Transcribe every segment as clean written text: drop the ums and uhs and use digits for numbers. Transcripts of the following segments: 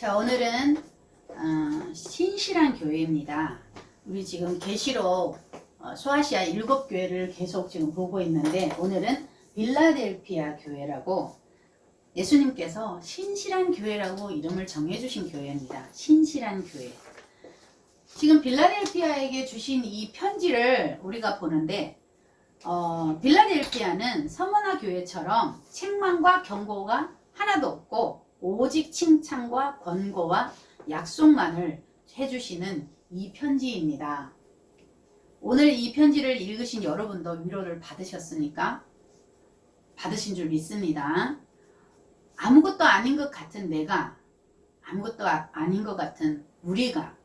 자, 오늘은 신실한 교회입니다. 우리 지금 계시록 소아시아 7교회를 계속 지금 보고 있는데, 오늘은 빌라델피아 교회라고 예수님께서 신실한 교회라고 이름을 정해주신 교회입니다. 신실한 교회. 지금 빌라델피아에게 주신 이 편지를 우리가 보는데, 빌라델피아는 서머나 교회처럼 책망과 경고가 하나도 없고 오직 칭찬과 권고와 약속만을 해주시는 이 편지입니다. 오늘 이 편지를 읽으신 여러분도 위로를 받으셨습니까? 받으신 줄 믿습니다. 아무것도 아닌 것 같은 내가, 아무것도 아닌 것 같은 우리가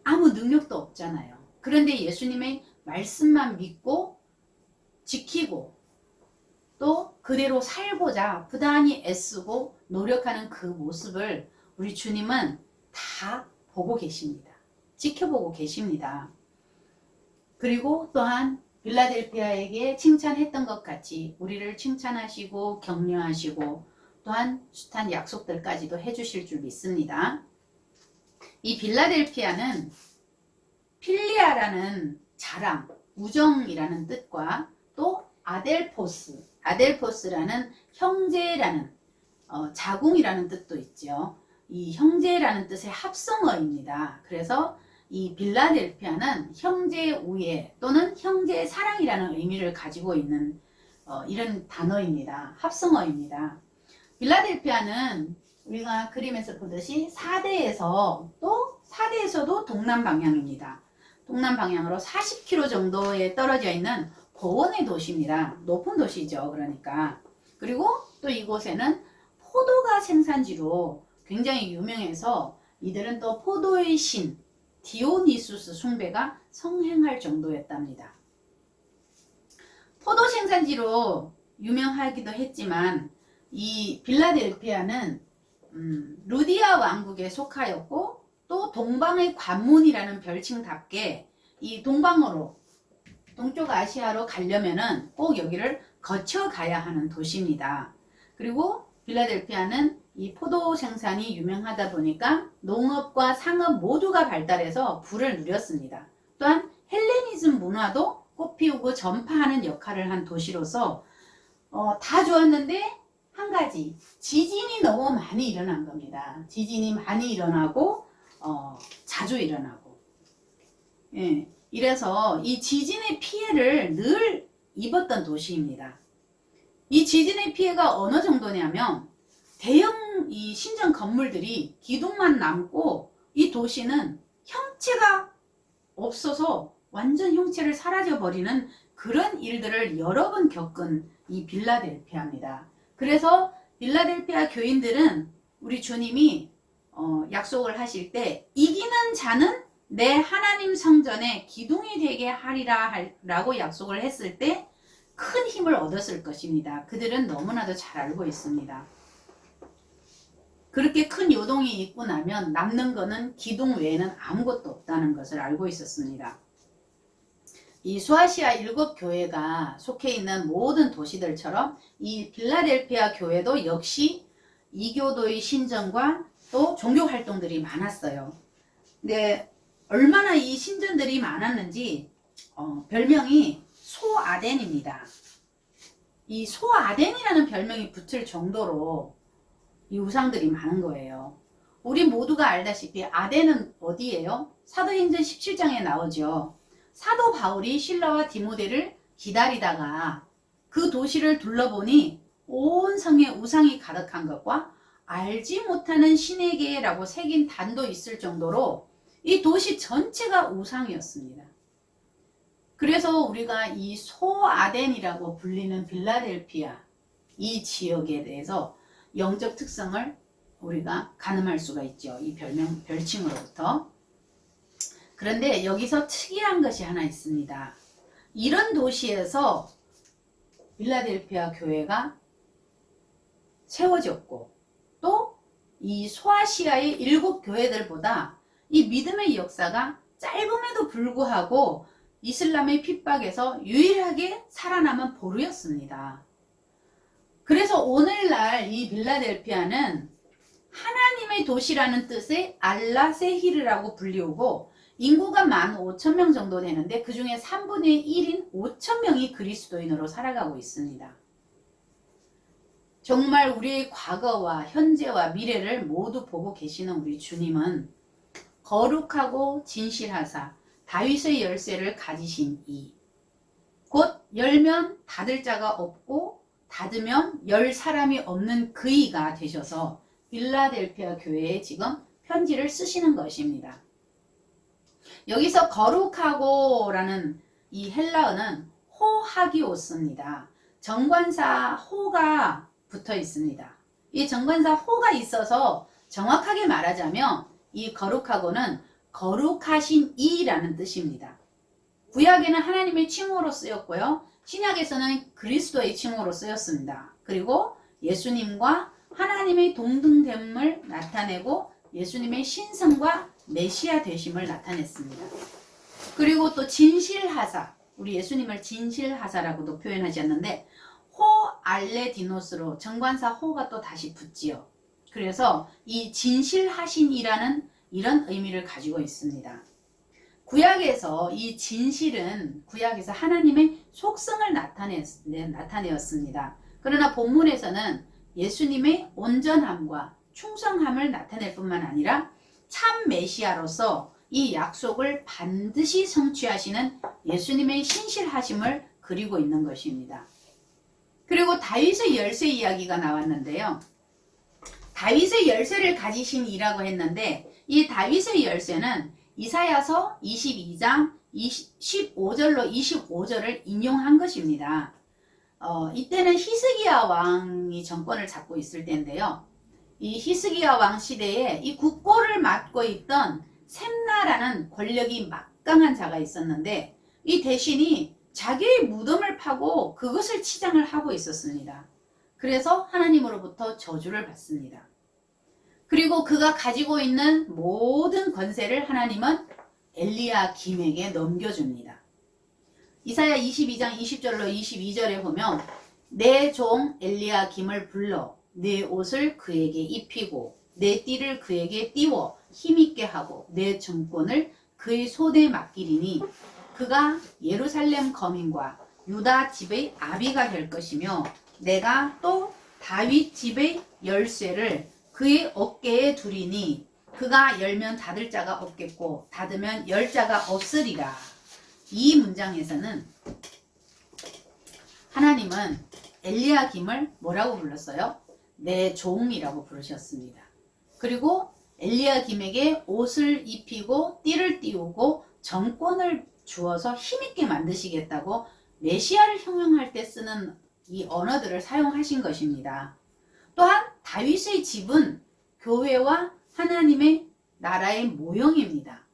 아무 능력도 없잖아요. 그런데 예수님의 말씀만 믿고 지키고 또 그대로 살고자 부단히 애쓰고 노력하는 그 모습을 우리 주님은 다 보고 계십니다. 지켜보고 계십니다. 그리고 또한 빌라델피아에게 칭찬했던 것 같이 우리를 칭찬하시고 격려하시고 또한 숱한 약속들까지도 해주실 줄 믿습니다. 이 빌라델피아는 필리아라는 자랑, 우정이라는 뜻과 또 아델포스라는 형제라는 자궁이라는 뜻도 있죠. 이 형제라는 뜻의 합성어입니다. 그래서 이 빌라델피아는 형제 우애 또는 형제의 사랑이라는 의미를 가지고 있는 이런 단어입니다. 합성어입니다. 빌라델피아는 우리가 그림에서 보듯이 4대에서도 동남 방향입니다. 동남 방향으로 40km 정도에 떨어져 있는 고원의 도시입니다. 높은 도시죠. 그러니까. 그리고 또 이곳에는 포도가 생산지로 굉장히 유명해서 이들은 또 포도의 신 디오니수스 숭배가 성행할 정도였답니다. 포도 생산지로 유명하기도 했지만 이 빌라델피아는 루디아 왕국에 속하였고 또 동방의 관문이라는 별칭답게 이 동방으로 동쪽 아시아로 가려면은 꼭 여기를 거쳐 가야 하는 도시입니다. 그리고 빌라델피아는 이 포도 생산이 유명하다 보니까 농업과 상업 모두가 발달해서 부를 누렸습니다. 또한 헬레니즘 문화도 꽃피우고 전파하는 역할을 한 도시로서 다 좋았는데 한 가지 지진이 너무 많이 일어난 겁니다. 지진이 많이 일어나고 자주 일어나고 예. 이래서 이 지진의 피해를 늘 입었던 도시입니다. 이 지진의 피해가 어느 정도냐면 대형 이 신전 건물들이 기둥만 남고 이 도시는 형체가 없어서 완전 형체를 사라져버리는 그런 일들을 여러 번 겪은 이 빌라델피아입니다. 그래서 빌라델피아 교인들은 우리 주님이 약속을 하실 때 이기는 자는 내 하나님 성전에 기둥이 되게 하리라 라고 약속을 했을 때 큰 힘을 얻었을 것입니다. 그들은 너무나도 잘 알고 있습니다. 그렇게 큰 요동이 있고 나면 남는 거는 기둥 외에는 아무것도 없다는 것을 알고 있었습니다. 이 소아시아 7교회가 속해 있는 모든 도시들처럼 이 빌라델피아 교회도 역시 이교도의 신전과 또 종교 활동들이 많았어요. 근데 얼마나 이 신전들이 많았는지 별명이 소아덴입니다. 이 소아덴이라는 별명이 붙을 정도로 이 우상들이 많은 거예요. 우리 모두가 알다시피 아덴은 어디예요? 사도행전 17장에 나오죠. 사도 바울이 실라와 디모데를 기다리다가 그 도시를 둘러보니 온 성에 우상이 가득한 것과 알지 못하는 신에게라고 새긴 단도 있을 정도로 이 도시 전체가 우상이었습니다. 그래서 우리가 이 소아덴이라고 불리는 빌라델피아 이 지역에 대해서 영적 특성을 우리가 가늠할 수가 있죠. 이 별칭으로부터. 그런데 여기서 특이한 것이 하나 있습니다. 이런 도시에서 빌라델피아 교회가 세워졌고 또 이 소아시아의 7교회들보다 이 믿음의 역사가 짧음에도 불구하고 이슬람의 핍박에서 유일하게 살아남은 보루였습니다. 그래서 오늘날 이 빌라델피아는 하나님의 도시라는 뜻의 알라세히르라고 불리우고 인구가 15,000명 정도 되는데 그 중에 3분의 1인 5,000명이 그리스도인으로 살아가고 있습니다. 정말 우리의 과거와 현재와 미래를 모두 보고 계시는 우리 주님은 거룩하고 진실하사 다윗의 열쇠를 가지신 이, 곧 열면 닫을 자가 없고 닫으면 열 사람이 없는 그 이가 되셔서 빌라델피아 교회에 지금 편지를 쓰시는 것입니다. 여기서 거룩하고 라는 이 헬라어는 호하기오스입니다. 정관사 호가 붙어 있습니다. 이 정관사 호가 있어서 정확하게 말하자면 이 거룩하고는 거룩하신 이라는 뜻입니다. 구약에는 하나님의 칭호로 쓰였고요. 신약에서는 그리스도의 칭호로 쓰였습니다. 그리고 예수님과 하나님의 동등됨을 나타내고 예수님의 신성과 메시아 되심을 나타냈습니다. 그리고 또 진실하사, 우리 예수님을 진실하사라고도 표현하지 않는데 호 알레디노스로 정관사 호가 또 다시 붙지요. 그래서 이 진실하신이라는 이런 의미를 가지고 있습니다. 구약에서 이 진실은 구약에서 하나님의 속성을 나타내었습니다. 그러나 본문에서는 예수님의 온전함과 충성함을 나타낼 뿐만 아니라 참 메시아로서 이 약속을 반드시 성취하시는 예수님의 신실하심을 그리고 있는 것입니다. 그리고 다윗의 열쇠 이야기가 나왔는데요. 다윗의 열쇠를 가지신 이라고 했는데 이 다윗의 열쇠는 이사야서 22장 15절로 25절을 인용한 것입니다. 이때는 히스기야 왕이 정권을 잡고 있을 때인데요. 이 히스기야 왕 시대에 이 국고를 맡고 있던 셈나라는 권력이 막강한 자가 있었는데 이 대신이 자기의 무덤을 파고 그것을 치장을 하고 있었습니다. 그래서 하나님으로부터 저주를 받습니다. 그리고 그가 가지고 있는 모든 권세를 하나님은 엘리야김에게 넘겨줍니다. 이사야 22장 20절로 22절에 보면 내 종 엘리야김을 불러 내 옷을 그에게 입히고 내 띠를 그에게 띄워 힘있게 하고 내 정권을 그의 손에 맡기리니 그가 예루살렘 거민과 유다 집의 아비가 될 것이며 내가 또 다윗 집의 열쇠를 그의 어깨에 두리니 그가 열면 닫을 자가 없겠고 닫으면 열 자가 없으리라. 이 문장에서는 하나님은 엘리야김을 뭐라고 불렀어요? 내 종이라고 부르셨습니다. 그리고 엘리야김에게 옷을 입히고 띠를 띄우고 정권을 주어서 힘있게 만드시겠다고 메시아를 형용할 때 쓰는 이 언어들을 사용하신 것입니다. 또한 다윗의 집은 교회와 하나님의 나라의 모형입니다.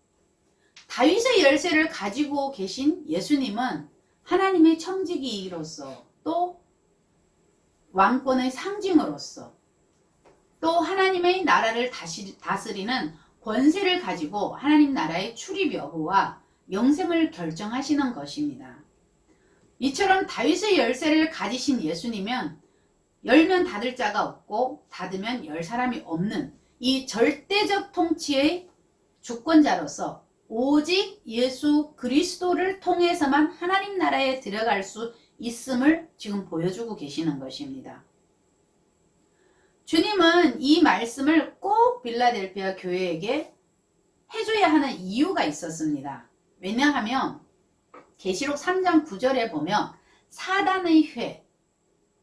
다윗의 열쇠를 가지고 계신 예수님은 하나님의 청지기로서 또 왕권의 상징으로서 또 하나님의 나라를 다스리는 권세를 가지고 하나님 나라의 출입 여부와 영생을 결정하시는 것입니다. 이처럼 다윗의 열쇠를 가지신 예수님은 열면 닫을 자가 없고 닫으면 열 사람이 없는 이 절대적 통치의 주권자로서 오직 예수 그리스도를 통해서만 하나님 나라에 들어갈 수 있음을 지금 보여주고 계시는 것입니다. 주님은 이 말씀을 꼭 빌라델피아 교회에게 해줘야 하는 이유가 있었습니다. 왜냐하면 계시록 3장 9절에 보면 사단의 회,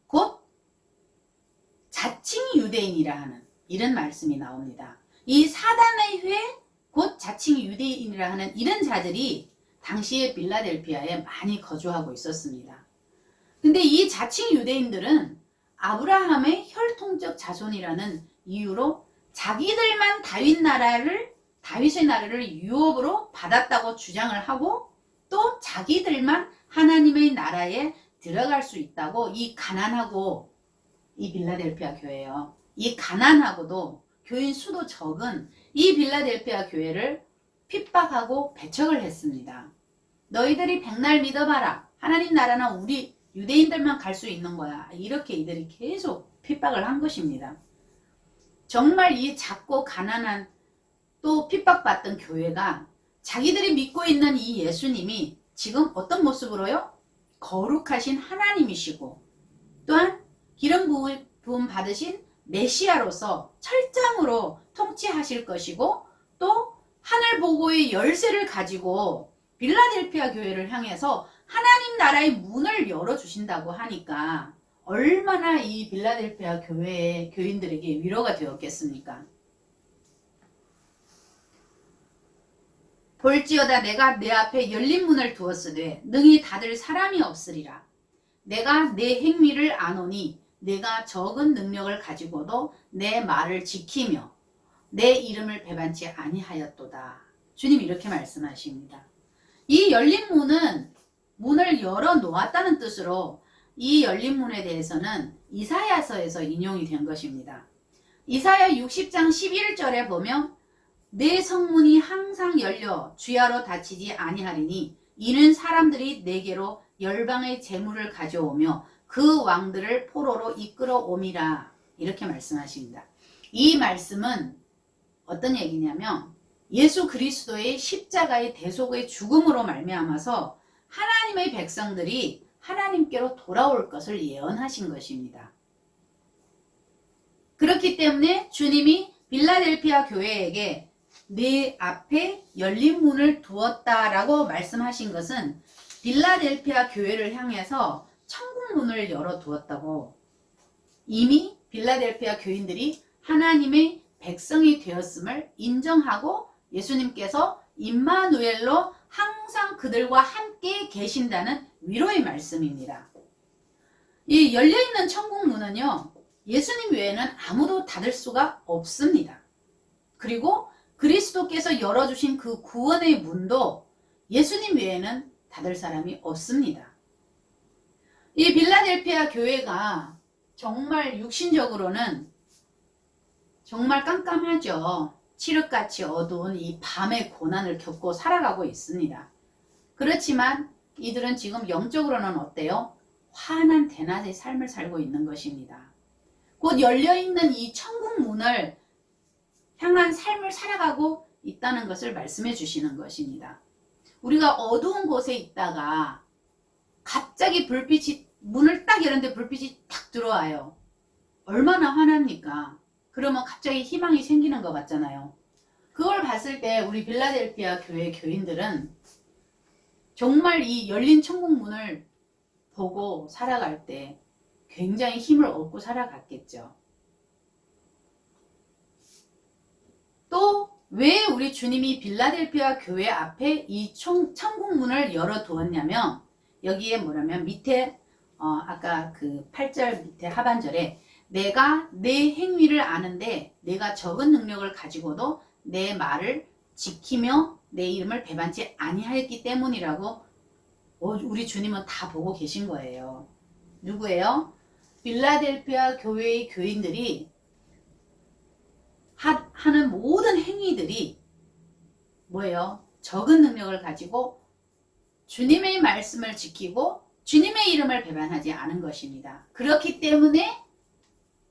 곧 자칭 유대인이라 하는 이런 말씀이 나옵니다. 이 사단의 회, 곧 자칭 유대인이라 하는 이런 자들이 당시에 빌라델피아에 많이 거주하고 있었습니다. 근데 이 자칭 유대인들은 아브라함의 혈통적 자손이라는 이유로 자기들만 다윗의 나라를 유업으로 받았다고 주장을 하고 또 자기들만 하나님의 나라에 들어갈 수 있다고 이 가난하고 이 빌라델피아 교회요. 이 가난하고도 교인 수도 적은 이 빌라델피아 교회를 핍박하고 배척을 했습니다. 너희들이 백날 믿어봐라. 하나님 나라는 우리 유대인들만 갈 수 있는 거야. 이렇게 이들이 계속 핍박을 한 것입니다. 정말 이 작고 가난한 또 핍박받던 교회가 자기들이 믿고 있는 이 예수님이 지금 어떤 모습으로요? 거룩하신 하나님이시고 또한 기름 부음 받으신 메시아로서 철장으로 통치하실 것이고 또 하늘 보고의 열쇠를 가지고 빌라델피아 교회를 향해서 하나님 나라의 문을 열어주신다고 하니까 얼마나 이 빌라델피아 교회의 교인들에게 위로가 되었겠습니까? 볼지어다 내가 내 앞에 열린 문을 두었으되 능히 닫을 사람이 없으리라. 내가 내 행위를 아노니 내가 적은 능력을 가지고도 내 말을 지키며 내 이름을 배반치 아니하였도다. 주님 이렇게 말씀하십니다. 이 열린 문은 문을 열어 놓았다는 뜻으로 이 열린 문에 대해서는 이사야서에서 인용이 된 것입니다. 이사야 60장 11절에 보면 내 성문이 항상 열려 주야로 닫히지 아니하리니 이는 사람들이 내게로 열방의 재물을 가져오며 그 왕들을 포로로 이끌어 옴이라. 이렇게 말씀하십니다. 이 말씀은 어떤 얘기냐면 예수 그리스도의 십자가의 대속의 죽음으로 말미암아서 하나님의 백성들이 하나님께로 돌아올 것을 예언하신 것입니다. 그렇기 때문에 주님이 빌라델피아 교회에게 내 앞에 열린 문을 두었다라고 말씀하신 것은 빌라델피아 교회를 향해서 천국 문을 열어 두었다고, 이미 빌라델피아 교인들이 하나님의 백성이 되었음을 인정하고 예수님께서 임마누엘로 항상 그들과 함께 계신다는 위로의 말씀입니다. 이 열려있는 천국 문은요, 예수님 외에는 아무도 닫을 수가 없습니다. 그리고 그리스도께서 열어주신 그 구원의 문도 예수님 외에는 닫을 사람이 없습니다. 이 빌라델피아 교회가 정말 육신적으로는 정말 깜깜하죠. 칠흑같이 어두운 이 밤의 고난을 겪고 살아가고 있습니다. 그렇지만 이들은 지금 영적으로는 어때요? 환한 대낮의 삶을 살고 있는 것입니다. 곧 열려있는 이 천국 문을 향한 삶을 살아가고 있다는 것을 말씀해 주시는 것입니다. 우리가 어두운 곳에 있다가 갑자기 불빛이, 문을 딱 열었는데 불빛이 탁 들어와요. 얼마나 화납니까? 그러면 갑자기 희망이 생기는 것 같잖아요. 그걸 봤을 때 우리 빌라델피아 교회 교인들은 정말 이 열린 천국 문을 보고 살아갈 때 굉장히 힘을 얻고 살아갔겠죠. 또 왜 우리 주님이 빌라델피아 교회 앞에 이 천국 문을 열어 두었냐면, 여기에 뭐냐면 밑에 아까 그 8절 밑에 하반절에 내가 내 행위를 아는데 내가 적은 능력을 가지고도 내 말을 지키며 내 이름을 배반치 아니하였기 때문이라고 우리 주님은 다 보고 계신 거예요. 누구예요? 빌라델피아 교회의 교인들이 하는 모든 행위들이 뭐예요? 적은 능력을 가지고 주님의 말씀을 지키고 주님의 이름을 배반하지 않은 것입니다. 그렇기 때문에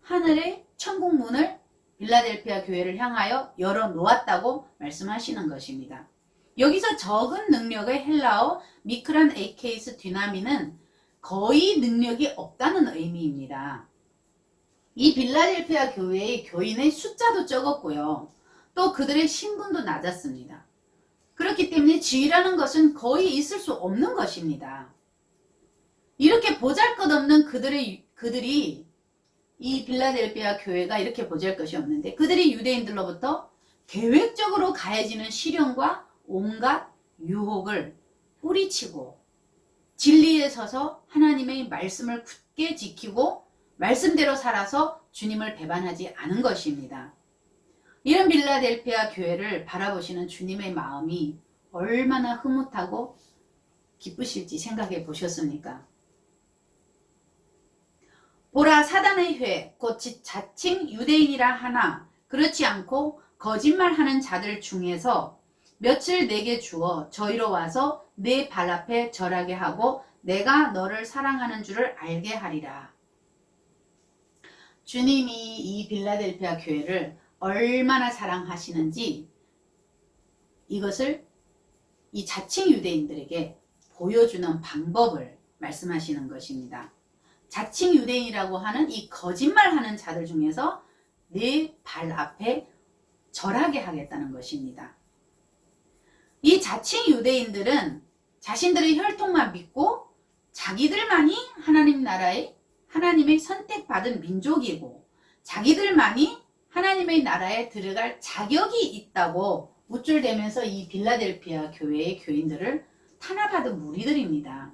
하늘의 천국 문을 빌라델피아 교회를 향하여 열어놓았다고 말씀하시는 것입니다. 여기서 적은 능력의 헬라어 미크란 에이케이스 디나미는 거의 능력이 없다는 의미입니다. 이 빌라델피아 교회의 교인의 숫자도 적었고요. 또 그들의 신분도 낮았습니다. 그렇기 때문에 지위라는 것은 거의 있을 수 없는 것입니다. 이렇게 보잘것없는 그들이 이 빌라델피아 교회가 이렇게 보잘것이 없는데 그들이 유대인들로부터 계획적으로 가해지는 시련과 온갖 유혹을 뿌리치고 진리에 서서 하나님의 말씀을 굳게 지키고 말씀대로 살아서 주님을 배반하지 않은 것입니다. 이런 빌라델피아 교회를 바라보시는 주님의 마음이 얼마나 흐뭇하고 기쁘실지 생각해 보셨습니까? 보라, 사단의 회, 곧 자칭 유대인이라 하나 그렇지 않고 거짓말하는 자들 중에서 며칠 내게 주어 저희로 와서 내 발 앞에 절하게 하고 내가 너를 사랑하는 줄을 알게 하리라. 주님이 이 빌라델피아 교회를 얼마나 사랑하시는지 이것을 이 자칭 유대인들에게 보여주는 방법을 말씀하시는 것입니다. 자칭 유대인이라고 하는 이 거짓말하는 자들 중에서 내 발 앞에 절하게 하겠다는 것입니다. 이 자칭 유대인들은 자신들의 혈통만 믿고 자기들만이 하나님 나라의 하나님의 선택받은 민족이고 자기들만이 하나님의 나라에 들어갈 자격이 있다고 우쭐대면서 이 빌라델피아 교회의 교인들을 탄압하던 무리들입니다.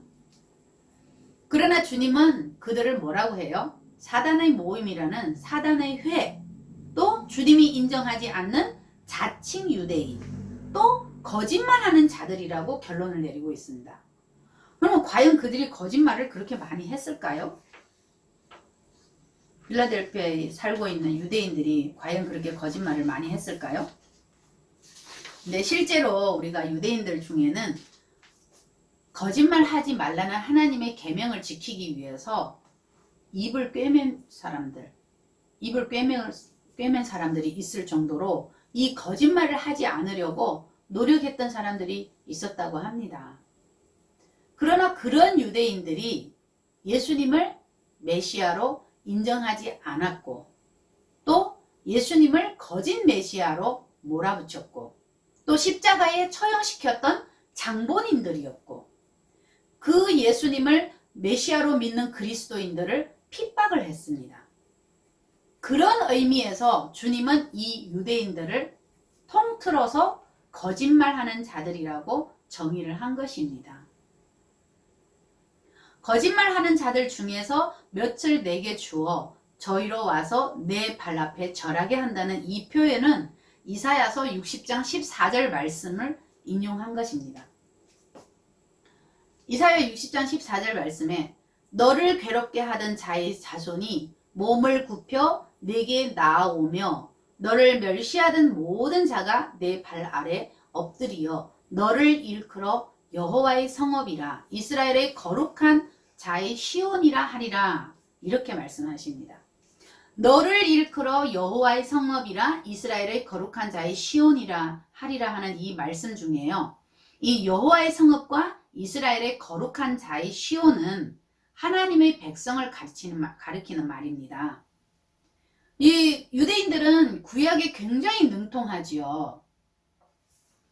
그러나 주님은 그들을 뭐라고 해요? 사단의 모임이라는 사단의 회, 또 주님이 인정하지 않는 자칭 유대인, 또 거짓말하는 자들이라고 결론을 내리고 있습니다. 그러면 과연 그들이 거짓말을 그렇게 많이 했을까요? 빌라델피아에 살고 있는 유대인들이 과연 그렇게 거짓말을 많이 했을까요? 근데 실제로 우리가 유대인들 중에는 거짓말하지 말라는 하나님의 계명을 지키기 위해서 입을 꿰맨 사람들이 있을 정도로 이 거짓말을 하지 않으려고 노력했던 사람들이 있었다고 합니다. 그러나 그런 유대인들이 예수님을 메시아로 인정하지 않았고 또 예수님을 거짓 메시아로 몰아붙였고 또 십자가에 처형시켰던 장본인들이었고 그 예수님을 메시아로 믿는 그리스도인들을 핍박을 했습니다. 그런 의미에서 주님은 이 유대인들을 통틀어서 거짓말하는 자들이라고 정의를 한 것입니다. 거짓말하는 자들 중에서 몇을 내게 주어 저희로 와서 내 발 앞에 절하게 한다는 이 표현은 이사야서 60장 14절 말씀을 인용한 것입니다. 이사야 60장 14절 말씀에 너를 괴롭게 하던 자의 자손이 몸을 굽혀 내게 나아오며 너를 멸시하던 모든 자가 내 발 아래 엎드리어 너를 일컬어 여호와의 성읍이라 이스라엘의 거룩한 자의 시온이라 하리라 이렇게 말씀하십니다. 너를 일컬어 여호와의 성읍이라 이스라엘의 거룩한 자의 시온이라 하리라 하는 이 말씀 중에요. 이 여호와의 성읍과 이스라엘의 거룩한 자의 시온은 하나님의 백성을 가리키는 말입니다. 이 유대인들은 구약에 굉장히 능통하지요.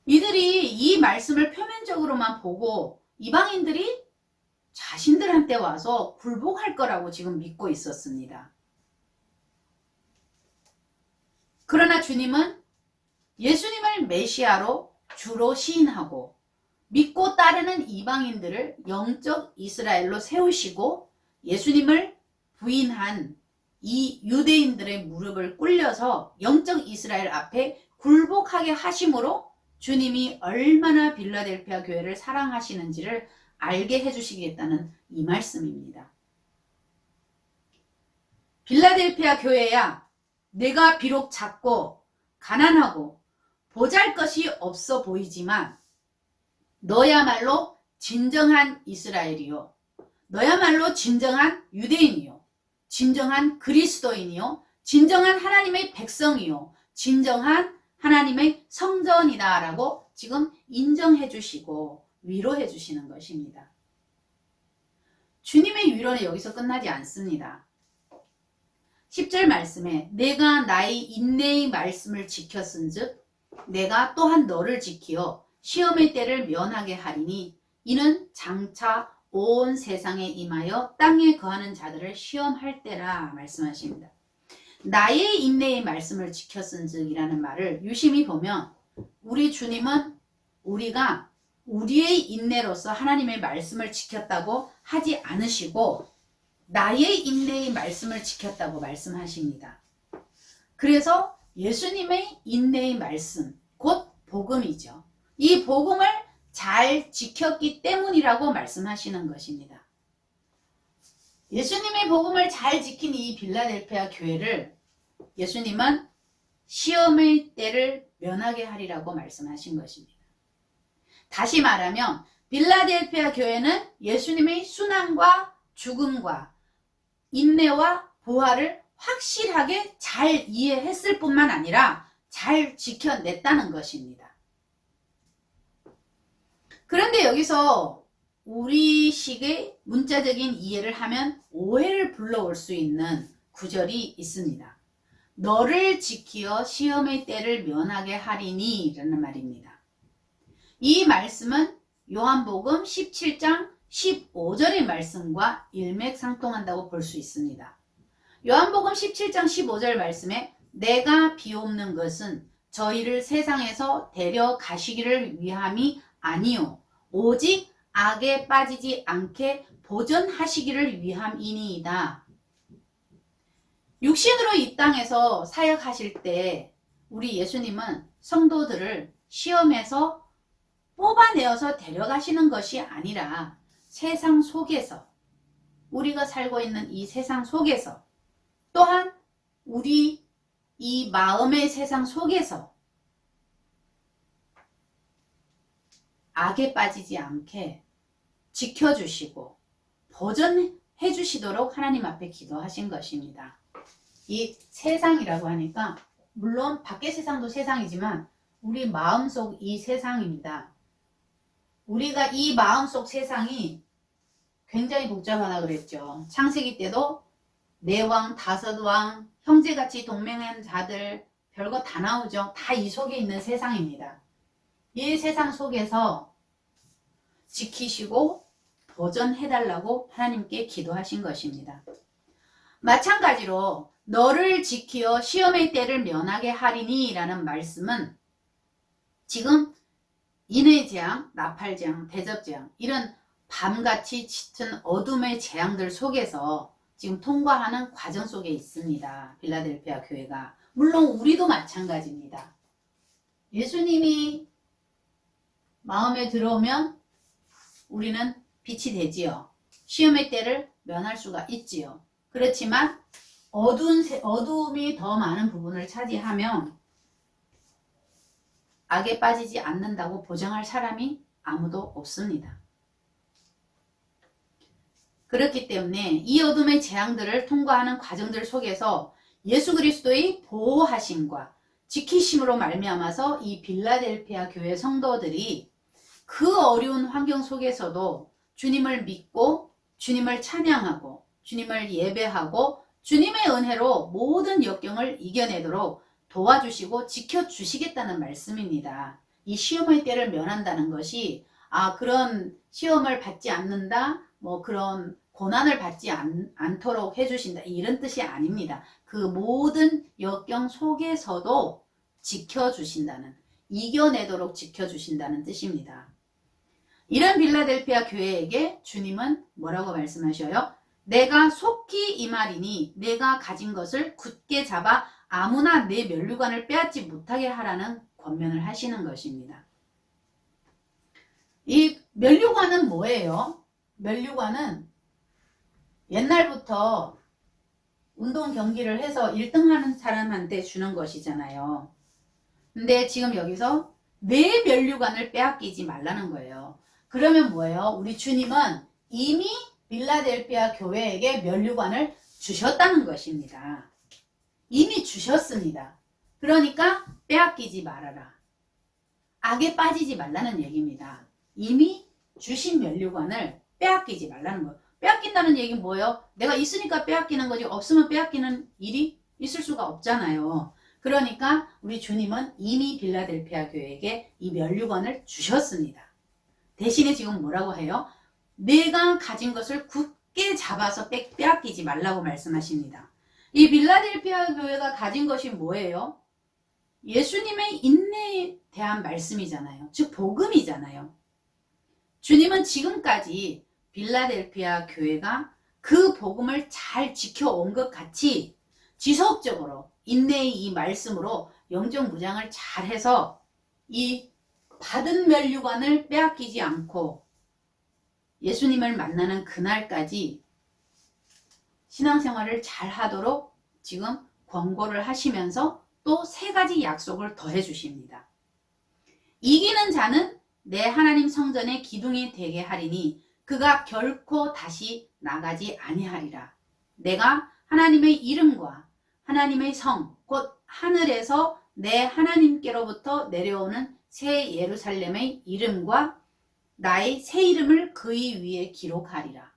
이들이 이 말씀을 표면적으로만 보고 이방인들이 자신들한테 와서 굴복할 거라고 지금 믿고 있었습니다. 그러나 주님은 예수님을 메시아로 주로 시인하고 믿고 따르는 이방인들을 영적 이스라엘로 세우시고 예수님을 부인한 이 유대인들의 무릎을 꿇려서 영적 이스라엘 앞에 굴복하게 하심으로 주님이 얼마나 빌라델피아 교회를 사랑하시는지를 알게 해주시겠다는 이 말씀입니다. 빌라델피아 교회야, 내가 비록 작고 가난하고 보잘것이 없어 보이지만 너야말로 진정한 이스라엘이요, 너야말로 진정한 유대인이요, 진정한 그리스도인이요, 진정한 하나님의 백성이요, 진정한 하나님의 성전이다 라고 지금 인정해 주시고 위로해 주시는 것입니다. 주님의 위로는 여기서 끝나지 않습니다. 10절 말씀에 내가 나의 인내의 말씀을 지켰은즉 내가 또한 너를 지키어 시험의 때를 면하게 하리니 이는 장차 온 세상에 임하여 땅에 거하는 자들을 시험할 때라 말씀하십니다. 나의 인내의 말씀을 지켰은즉 이라는 말을 유심히 보면 우리 주님은 우리가 우리의 인내로서 하나님의 말씀을 지켰다고 하지 않으시고 나의 인내의 말씀을 지켰다고 말씀하십니다. 그래서 예수님의 인내의 말씀, 곧 복음이죠. 이 복음을 잘 지켰기 때문이라고 말씀하시는 것입니다. 예수님의 복음을 잘 지킨 이 빌라델피아 교회를 예수님은 시험의 때를 면하게 하리라고 말씀하신 것입니다. 다시 말하면 빌라델피아 교회는 예수님의 순환과 죽음과 인내와 부활을 확실하게 잘 이해했을 뿐만 아니라 잘 지켜냈다는 것입니다. 그런데 여기서 우리식의 문자적인 이해를 하면 오해를 불러올 수 있는 구절이 있습니다. 너를 지키어 시험의 때를 면하게 하리니 라는 말입니다. 이 말씀은 요한복음 17장 15절의 말씀과 일맥상통한다고 볼 수 있습니다. 요한복음 17장 15절 말씀에 내가 비옵는 것은 저희를 세상에서 데려가시기를 위함이 아니요 오직 악에 빠지지 않게 보전하시기를 위함이니이다. 육신으로 이 땅에서 사역하실 때 우리 예수님은 성도들을 시험에서 뽑아내어서 데려가시는 것이 아니라 세상 속에서, 우리가 살고 있는 이 세상 속에서, 또한 우리 이 마음의 세상 속에서 악에 빠지지 않게 지켜주시고 보전해 주시도록 하나님 앞에 기도하신 것입니다. 이 세상이라고 하니까 물론 밖의 세상도 세상이지만 우리 마음속 이 세상입니다. 우리가 이 마음속 세상이 굉장히 복잡하다 그랬죠. 창세기 때도 네 왕, 다섯 왕, 형제같이 동맹한 자들 별거 다 나오죠. 다 이 속에 있는 세상입니다. 이 세상 속에서 지키시고 보전해달라고 하나님께 기도하신 것입니다. 마찬가지로 너를 지키어 시험의 때를 면하게 하리니 라는 말씀은 지금 인의 재앙, 나팔 재앙, 대접 재앙 이런 밤같이 짙은 어둠의 재앙들 속에서 지금 통과하는 과정 속에 있습니다. 빌라델피아 교회가. 물론 우리도 마찬가지입니다. 예수님이 마음에 들어오면 우리는 빛이 되지요. 시험의 때를 면할 수가 있지요. 그렇지만 어두움이 더 많은 부분을 차지하면 악에 빠지지 않는다고 보장할 사람이 아무도 없습니다. 그렇기 때문에 이 어둠의 재앙들을 통과하는 과정들 속에서 예수 그리스도의 보호하심과 지키심으로 말미암아서 이 빌라델피아 교회 성도들이 그 어려운 환경 속에서도 주님을 믿고 주님을 찬양하고 주님을 예배하고 주님의 은혜로 모든 역경을 이겨내도록 도와주시고 지켜주시겠다는 말씀입니다. 이 시험의 때를 면한다는 것이 그런 시험을 받지 않는다, 그런 고난을 받지 않도록 해주신다 이런 뜻이 아닙니다. 그 모든 역경 속에서도 지켜주신다는, 이겨내도록 지켜주신다는 뜻입니다. 이런 빌라델피아 교회에게 주님은 뭐라고 말씀하셔요? 내가 속히 임하리니 내가 가진 것을 굳게 잡아 아무나 내 면류관을 빼앗지 못하게 하라는 권면을 하시는 것입니다. 이 면류관은 뭐예요? 면류관은 옛날부터 운동 경기를 해서 1등 하는 사람한테 주는 것이잖아요. 근데 지금 여기서 내 면류관을 빼앗기지 말라는 거예요. 그러면 뭐예요? 우리 주님은 이미 빌라델피아 교회에게 면류관을 주셨다는 것입니다. 이미 주셨습니다. 그러니까 빼앗기지 말아라. 악에 빠지지 말라는 얘기입니다. 이미 주신 면류관을 빼앗기지 말라는 거예요. 빼앗긴다는 얘기는 뭐예요? 내가 있으니까 빼앗기는 거지 없으면 빼앗기는 일이 있을 수가 없잖아요. 그러니까 우리 주님은 이미 빌라델피아 교회에게 이 면류관을 주셨습니다. 대신에 지금 뭐라고 해요? 내가 가진 것을 굳게 잡아서 빼앗기지 말라고 말씀하십니다. 이 빌라델피아 교회가 가진 것이 뭐예요? 예수님의 인내에 대한 말씀이잖아요. 즉 복음이잖아요. 주님은 지금까지 빌라델피아 교회가 그 복음을 잘 지켜온 것 같이 지속적으로 인내의 이 말씀으로 영적 무장을 잘해서 이 받은 면류관을 빼앗기지 않고 예수님을 만나는 그날까지 신앙생활을 잘 하도록 지금 권고를 하시면서 또 3가지 약속을 더해 주십니다. 이기는 자는 내 하나님 성전의 기둥이 되게 하리니 그가 결코 다시 나가지 아니하리라. 내가 하나님의 이름과 하나님의 성, 곧 하늘에서 내 하나님께로부터 내려오는 새 예루살렘의 이름과 나의 새 이름을 그의 위에 기록하리라.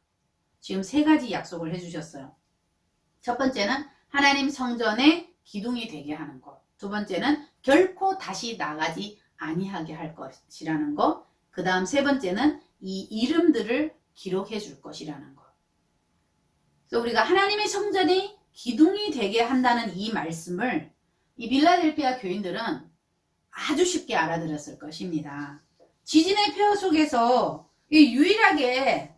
지금 세 가지 약속을 해주셨어요. 첫 번째는 하나님 성전의 기둥이 되게 하는 것. 두 번째는 결코 다시 나가지 아니하게 할 것이라는 것. 그 다음 세 번째는 이 이름들을 기록해 줄 것이라는 것. 그래서 우리가 하나님의 성전이 기둥이 되게 한다는 이 말씀을 이 빌라델피아 교인들은 아주 쉽게 알아들었을 것입니다. 지진의 폐허 속에서 유일하게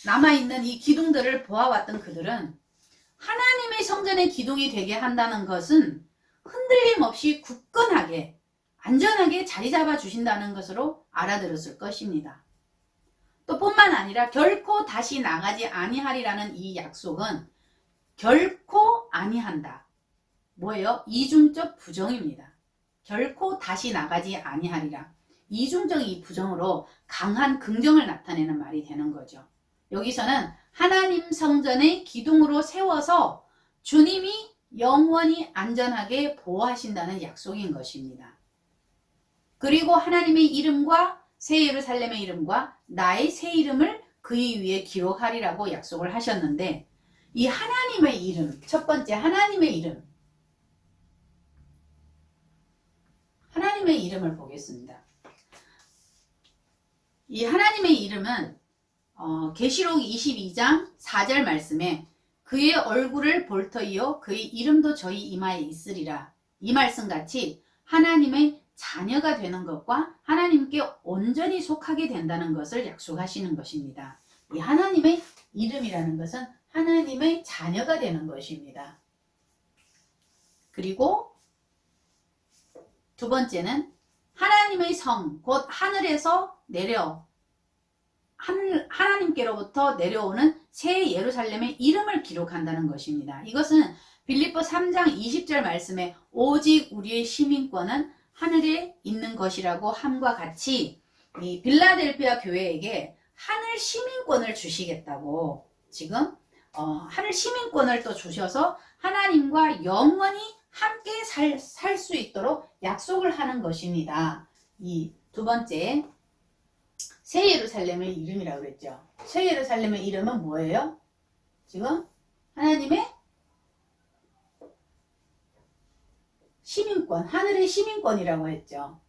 남아있는 이 기둥들을 보아왔던 그들은 하나님의 성전의 기둥이 되게 한다는 것은 흔들림 없이 굳건하게 안전하게 자리 잡아 주신다는 것으로 알아들었을 것입니다. 또 뿐만 아니라 결코 다시 나가지 아니하리라는 이 약속은 결코 아니한다. 뭐예요? 이중적 부정입니다. 결코 다시 나가지 아니하리라. 이중적 이 부정으로 강한 긍정을 나타내는 말이 되는 거죠. 여기서는 하나님 성전의 기둥으로 세워서 주님이 영원히 안전하게 보호하신다는 약속인 것입니다. 그리고 하나님의 이름과 새 예루살렘의 이름과 나의 새 이름을 그의 위에 기록하리라고 약속을 하셨는데, 이 하나님의 이름, 첫 번째 하나님의 이름, 하나님의 이름을 보겠습니다. 이 하나님의 이름은 계시록 22장 4절 말씀에 그의 얼굴을 볼 터이요 그의 이름도 저희 이마에 있으리라. 이 말씀같이 하나님의 자녀가 되는 것과 하나님께 온전히 속하게 된다는 것을 약속하시는 것입니다. 이 하나님의 이름이라는 것은 하나님의 자녀가 되는 것입니다. 그리고 두 번째는 하나님의 성, 곧 하늘에서 하나님께로부터 내려오는 새 예루살렘의 이름을 기록한다는 것입니다. 이것은 빌립보 3장 20절 말씀에 오직 우리의 시민권은 하늘에 있는 것이라고 함과 같이 이 빌라델피아 교회에게 하늘 시민권을 주시겠다고 지금 하늘 시민권을 또 주셔서 하나님과 영원히 함께 살 수 있도록 약속을 하는 것입니다. 이 두 번째 새 예루살렘의 이름이라고 그랬죠. 새 예루살렘의 이름은 뭐예요? 지금 하나님의 시민권, 하늘의 시민권이라고 했죠.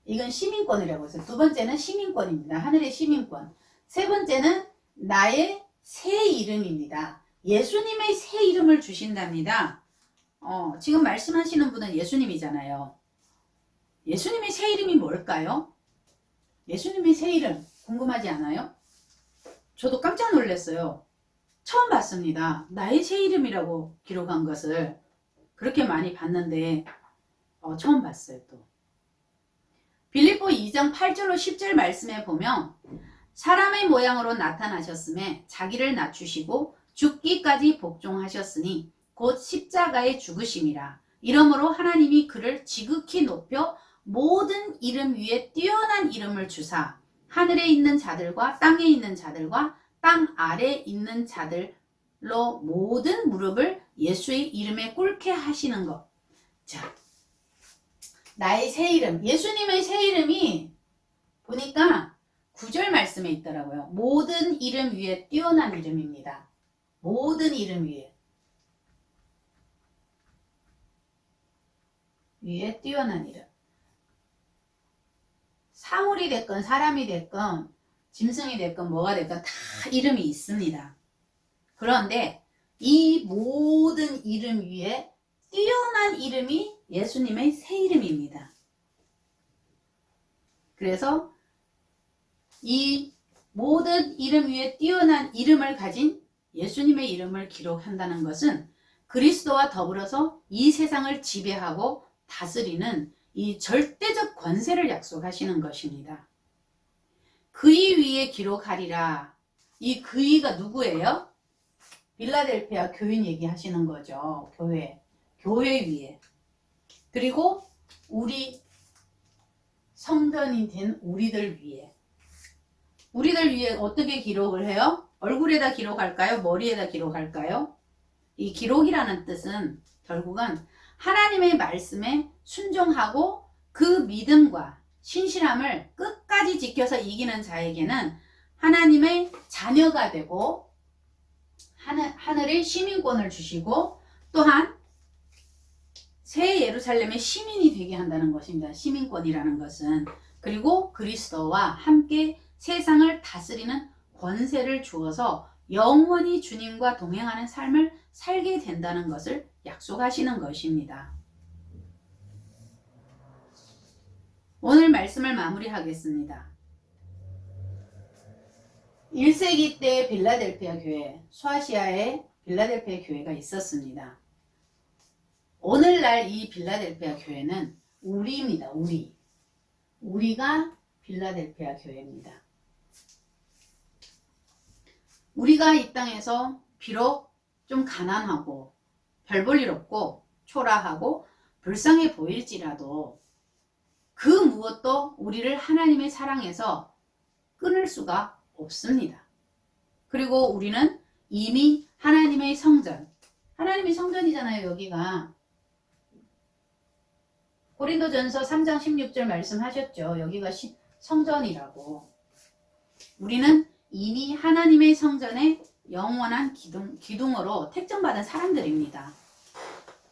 이건 시민권이라고 해서 두 번째는 시민권입니다. 하늘의 시민권. 세 번째는 나의 새 이름입니다. 예수님의 새 이름을 주신답니다. 지금 말씀하시는 분은 예수님이잖아요. 예수님의 새 이름이 뭘까요? 예수님의 새 이름 궁금하지 않아요? 저도 깜짝 놀랐어요. 처음 봤습니다. 나의 새 이름이라고 기록한 것을 그렇게 많이 봤는데 처음 봤어요. 또 빌립보 2장 8절로 10절 말씀에 보면 사람의 모양으로 나타나셨음에 자기를 낮추시고 죽기까지 복종하셨으니 곧 십자가에 죽으심이라. 이러므로 하나님이 그를 지극히 높여 모든 이름 위에 뛰어난 이름을 주사 하늘에 있는 자들과 땅에 있는 자들과 땅 아래에 있는 자들로 모든 무릎을 예수의 이름에 꿇게 하시는 것. 자, 나의 새 이름, 예수님의 새 이름이 보니까 9절 말씀에 있더라고요. 모든 이름 위에 뛰어난 이름입니다. 모든 이름 위에 뛰어난 이름. 사물이 됐건 사람이 됐건 짐승이 됐건 뭐가 됐건 다 이름이 있습니다. 그런데 이 모든 이름 위에 뛰어난 이름이 예수님의 새 이름입니다. 그래서 이 모든 이름 위에 뛰어난 이름을 가진 예수님의 이름을 기록한다는 것은 그리스도와 더불어서 이 세상을 지배하고 다스리는 이 절대적 권세를 약속하시는 것입니다. 그의 위에 기록하리라. 이 그의가 누구예요? 빌라델피아 교인 얘기하시는 거죠. 교회 위에. 그리고 우리 성전이 된 우리들 위에 어떻게 기록을 해요? 얼굴에다 기록할까요? 머리에다 기록할까요? 이 기록이라는 뜻은 결국은 하나님의 말씀에 순종하고 그 믿음과 신실함을 끝까지 지켜서 이기는 자에게는 하나님의 자녀가 되고 하늘의 시민권을 주시고 또한 새 예루살렘의 시민이 되게 한다는 것입니다. 시민권이라는 것은. 그리고 그리스도와 함께 세상을 다스리는 권세를 주어서 영원히 주님과 동행하는 삶을 살게 된다는 것을 약속하시는 것입니다. 오늘 말씀을 마무리하겠습니다. 1세기 때 빌라델피아 교회, 소아시아에 빌라델피아 교회가 있었습니다. 오늘날 이 빌라델피아 교회는 우리입니다. 우리가 빌라델피아 교회입니다. 우리가 이 땅에서 비록 좀 가난하고 별 볼 일 없고 초라하고 불쌍해 보일지라도 그 무엇도 우리를 하나님의 사랑에서 끊을 수가 없습니다. 그리고 우리는 이미 하나님의 성전, 하나님의 성전이잖아요. 여기가 고린도전서 3장 16절 말씀하셨죠. 여기가 성전이라고. 우리는 이미 하나님의 성전의 영원한 기둥으로 택정받은 사람들입니다.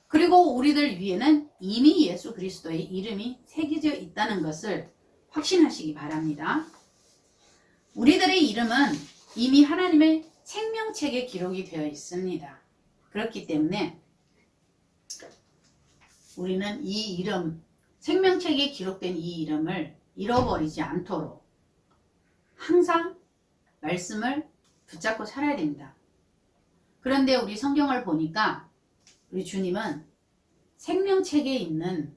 그리고 우리들 위에는 이미 예수 그리스도의 이름이 새겨져 있다는 것을 확신하시기 바랍니다. 우리들의 이름은 이미 하나님의 생명책에 기록이 되어 있습니다. 그렇기 때문에 우리는 이 이름, 생명책에 기록된 이 이름을 잃어버리지 않도록 항상 말씀을 붙잡고 살아야 됩니다. 그런데 우리 성경을 보니까 우리 주님은 생명책에 있는,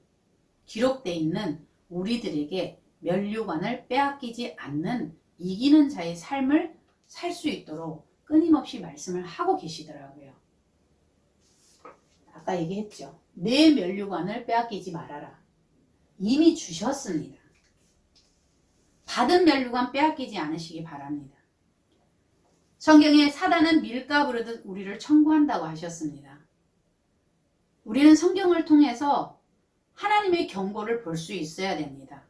기록되어 있는 우리들에게 면류관을 빼앗기지 않는 이기는 자의 삶을 살 수 있도록 끊임없이 말씀을 하고 계시더라고요. 아까 얘기했죠. 내 면류관을 빼앗기지 말아라. 이미 주셨습니다. 받은 면류관 빼앗기지 않으시기 바랍니다. 성경에 사단은 밀가 부르듯 우리를 청구한다고 하셨습니다. 우리는 성경을 통해서 하나님의 경고를 볼 수 있어야 됩니다.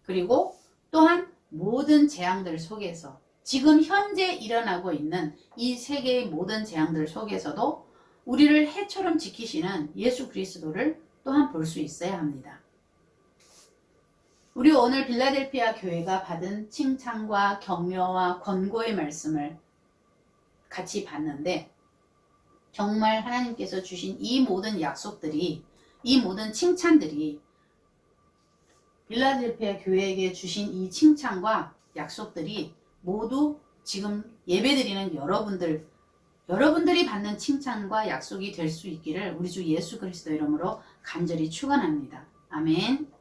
그리고 또한 모든 재앙들 속에서 지금 현재 일어나고 있는 이 세계의 모든 재앙들 속에서도 우리를 해처럼 지키시는 예수 그리스도를 또한 볼 수 있어야 합니다. 우리 오늘 빌라델피아 교회가 받은 칭찬과 격려와 권고의 말씀을 같이 봤는데 정말 하나님께서 주신 이 모든 약속들이, 이 모든 칭찬들이 빌라델피아 교회에게 주신 이 칭찬과 약속들이 모두 지금 예배드리는 여러분들이 받는 칭찬과 약속이 될 수 있기를 우리 주 예수 그리스도 이름으로 간절히 축원합니다. 아멘.